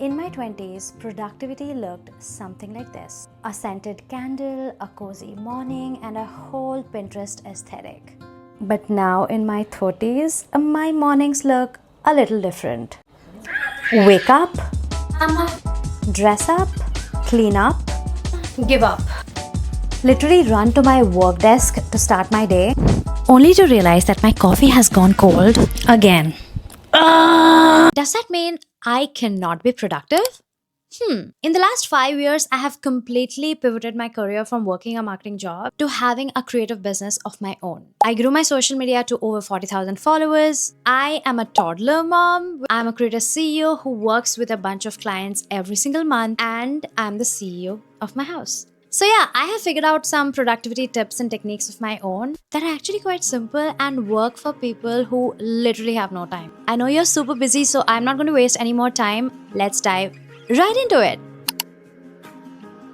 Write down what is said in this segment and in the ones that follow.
In my 20s, productivity looked something like this: a scented candle, a cozy morning, and a whole Pinterest aesthetic. But now in my 30s, my mornings look a little different. Wake up, dress up, clean up, give up. Literally run to my work desk to start my day, only to realize that my coffee has gone cold again. Does that mean I cannot be productive? In the last 5 years, I have completely pivoted my career from working a marketing job to having a creative business of my own. I grew my social media to over 40,000 followers. I am a toddler mom. I'm a creator CEO who works with a bunch of clients every single month, and I'm the CEO of my house. So yeah, I have figured out some productivity tips and techniques of my own that are actually quite simple and work for people who literally have no time. I know you're super busy, so I'm not going to waste any more time. Let's dive right into it.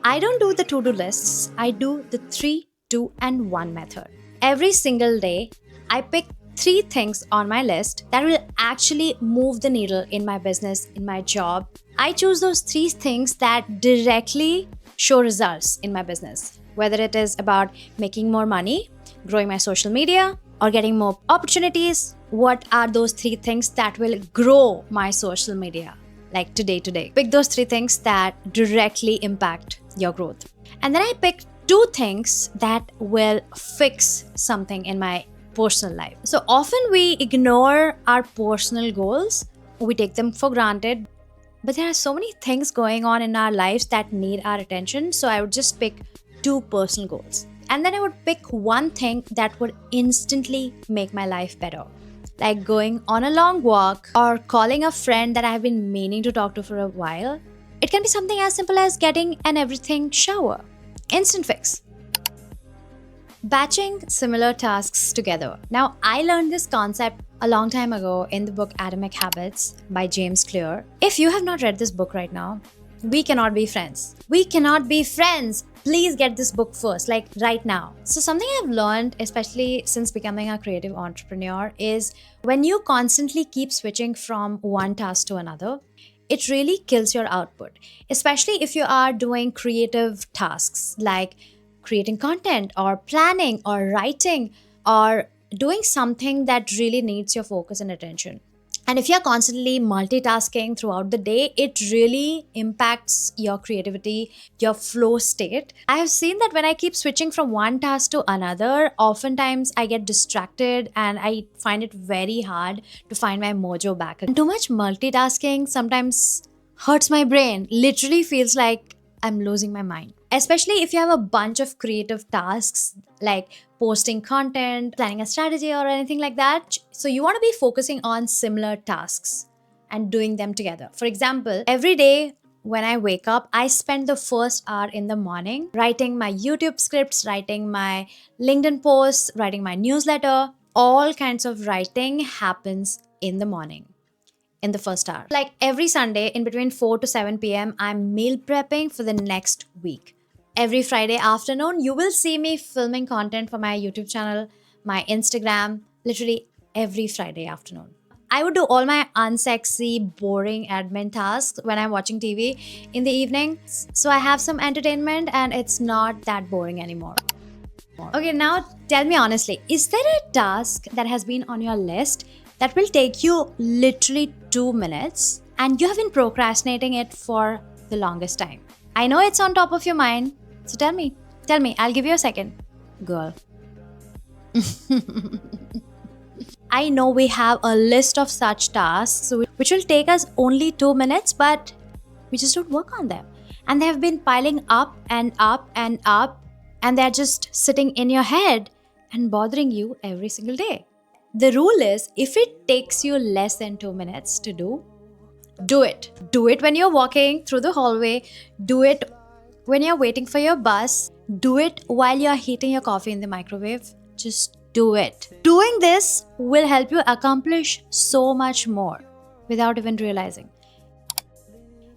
I don't do the to-do lists. I do the 3, 2, and 1 method. Every single day, I pick 3 things on my list that will actually move the needle in my business, in my job. I choose those 3 things that directly show results in my business, whether it is about making more money, growing my social media, or getting more opportunities. What are those 3 things that will grow my social media? Like today. Pick those 3 things that directly impact your growth. And then I pick 2 things that will fix something in my personal life. So often we ignore our personal goals, we take them for granted. But there are so many things going on in our lives that need our attention. So I would just pick 2 personal goals. And then I would pick 1 thing that would instantly make my life better. Like going on a long walk or calling a friend that I've been meaning to talk to for a while. It can be something as simple as getting an everything shower. Instant fix. Batching similar tasks together. Now, I learned this concept a long time ago in the book Atomic Habits by James Clear. If you have not read this book right now, we cannot be friends. We cannot be friends. Please get this book first, like right now. So something I've learned, especially since becoming a creative entrepreneur, is when you constantly keep switching from one task to another, it really kills your output, especially if you are doing creative tasks like creating content or planning or writing or doing something that really needs your focus and attention. And if you're constantly multitasking throughout the day, it really impacts your creativity, your flow state. I have seen that when I keep switching from one task to another, oftentimes I get distracted and I find it very hard to find my mojo back. And too much multitasking sometimes hurts my brain, literally feels like I'm losing my mind. Especially if you have a bunch of creative tasks like posting content, planning a strategy, or anything like that. So you want to be focusing on similar tasks and doing them together. For example, every day when I wake up, I spend the first hour in the morning writing my YouTube scripts, writing my LinkedIn posts, writing my newsletter. All kinds of writing happens in the morning, in the first hour. Like every Sunday in between 4 to 7 p.m., I'm meal prepping for the next week. Every Friday afternoon, you will see me filming content for my YouTube channel, my Instagram, literally every Friday afternoon. I would do all my unsexy, boring admin tasks when I'm watching TV in the evening. So I have some entertainment and it's not that boring anymore. Okay, now tell me honestly, is there a task that has been on your list that will take you literally 2 minutes and you have been procrastinating it for the longest time? I know it's on top of your mind. So tell me, I'll give you a second. Girl. I know we have a list of such tasks which will take us only 2 minutes, but we just don't work on them. And they have been piling up and up and up, and they're just sitting in your head and bothering you every single day. The rule is, if it takes you less than 2 minutes to do it. Do it when you're walking through the hallway. Do it when you're waiting for your bus. Do it while you're heating your coffee in the microwave. Just do it. Doing this will help you accomplish so much more without even realizing.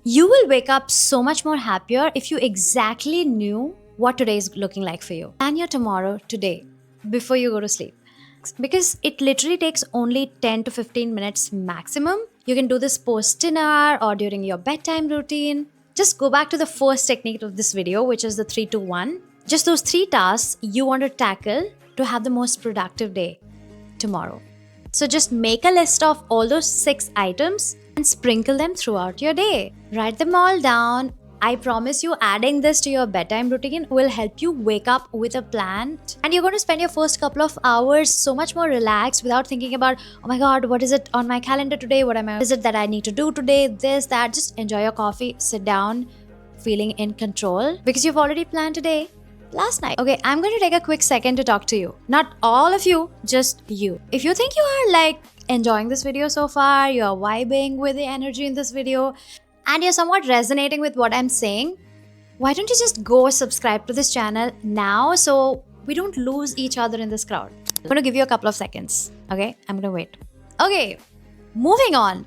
You will wake up so much more happier if you exactly knew what today is looking like for you. Plan your tomorrow today before you go to sleep. Because it literally takes only 10 to 15 minutes maximum You can do this post dinner or during your bedtime routine. Just go back to the first technique of this video, which is the 3-2-1. Just those 3 tasks you want to tackle to have the most productive day tomorrow. So just make a list of all those 6 items and sprinkle them throughout your day. Write them all down. I promise you, adding this to your bedtime routine will help you wake up with a plan, and you're going to spend your first couple of hours so much more relaxed without thinking about, oh my god, what is it on my calendar today? What is it that I need to do today? This, that. Just enjoy your coffee, sit down, feeling in control because you've already planned today last night. Okay, I'm going to take a quick second to talk to you. Not all of you, just you. If you think you are like enjoying this video so far, you're vibing with the energy in this video, and you're somewhat resonating with what I'm saying, why don't you just go subscribe to this channel now so we don't lose each other in this crowd? I'm going to give you a couple of seconds. Okay, I'm going to wait. Okay, moving on.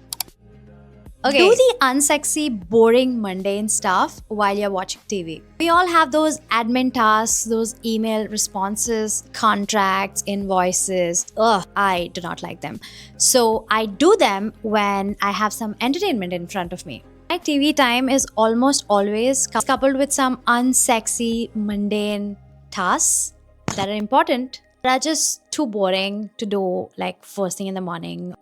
Okay, do the unsexy, boring, mundane stuff while you're watching TV. We all have those admin tasks, those email responses, contracts, invoices. Ugh, I do not like them. So I do them when I have some entertainment in front of me. My TV time is almost always coupled with some unsexy, mundane tasks that are important, but are just too boring to do like first thing in the morning.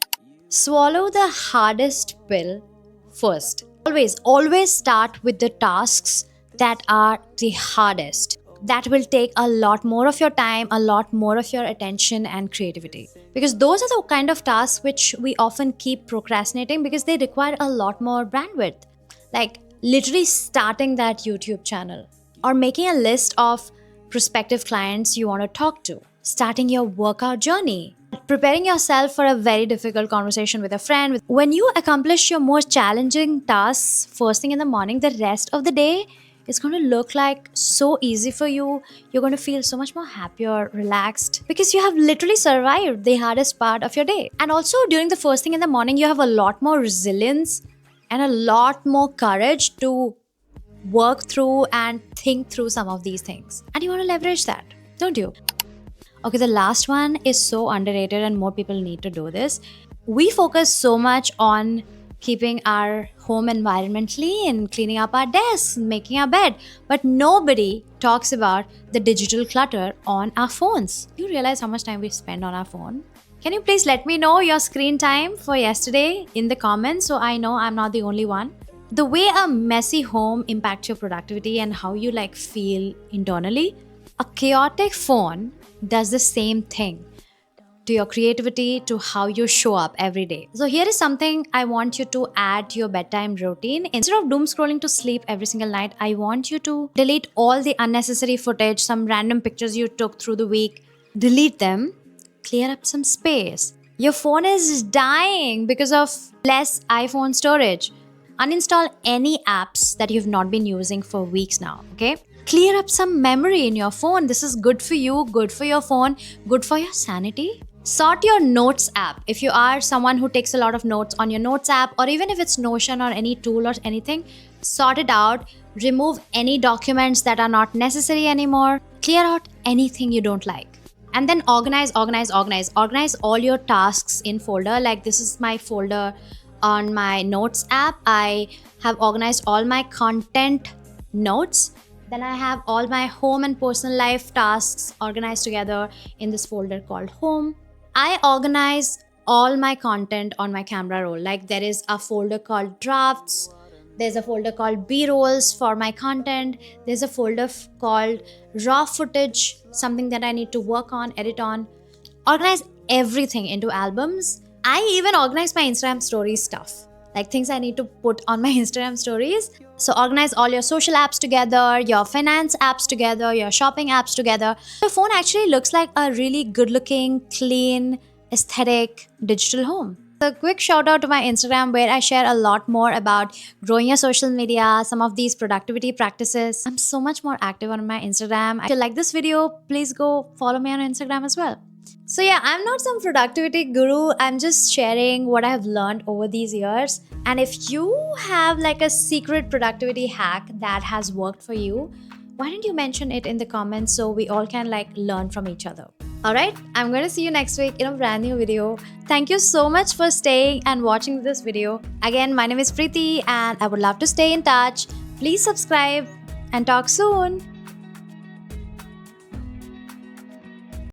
Swallow the hardest pill first. Always start with the tasks that are the hardest. That will take a lot more of your time, a lot more of your attention and creativity. Because those are the kind of tasks which we often keep procrastinating because they require a lot more bandwidth. Like literally starting that YouTube channel or making a list of prospective clients you want to talk to, starting your workout journey, preparing yourself for a very difficult conversation with a friend. When you accomplish your most challenging tasks first thing in the morning, the rest of the day is going to look like so easy for you. You're going to feel so much more happier, relaxed, because you have literally survived the hardest part of your day. And also during the first thing in the morning, you have a lot more resilience and a lot more courage to work through and think through some of these things. And you want to leverage that, don't you? Okay, the last one is so underrated and more people need to do this. We focus so much on keeping our home environment clean, cleaning up our desks, making our bed, but nobody talks about the digital clutter on our phones. Do you realize how much time we spend on our phone? Can you please let me know your screen time for yesterday in the comments so I know I'm not the only one? The way a messy home impacts your productivity and how you like feel internally, a chaotic phone does the same thing to your creativity, to how you show up every day. So here is something I want you to add to your bedtime routine. Instead of doom scrolling to sleep every single night, I want you to delete all the unnecessary footage, some random pictures you took through the week. Delete them, clear up some space. Your phone is dying because of less iPhone storage. Uninstall any apps that you've not been using for weeks now, okay? Clear up some memory in your phone. This is good for you, good for your phone, good for your sanity. Sort your notes app. If you are someone who takes a lot of notes on your notes app, or even if it's Notion or any tool or anything, sort it out. Remove any documents that are not necessary anymore. Clear out anything you don't like. And then organize all your tasks in folder. Like this is my folder on my notes app. I have organized all my content notes. Then I have all my home and personal life tasks organized together in this folder called home. I organize all my content on my camera roll. Like there is a folder called drafts. There's a folder called B-rolls for my content. There's a folder called raw footage, something that I need to work on, edit on. Organize everything into albums. I even organize my Instagram stories stuff, like things I need to put on my Instagram stories. So organize all your social apps together, your finance apps together, your shopping apps together. Your phone actually looks like a really good looking, clean, aesthetic digital home. A quick shout out to my Instagram where I share a lot more about growing your social media, some of these productivity practices. I'm so much more active on my Instagram. If you like this video, please go follow me on Instagram as well. So yeah, I'm not some productivity guru. I'm just sharing what I have learned over these years. And if you have like a secret productivity hack that has worked for you, why don't you mention it in the comments so we all can like learn from each other? Alright, I'm going to see you next week in a brand new video. Thank you so much for staying and watching this video. Again, my name is Preeti and I would love to stay in touch. Please subscribe and talk soon.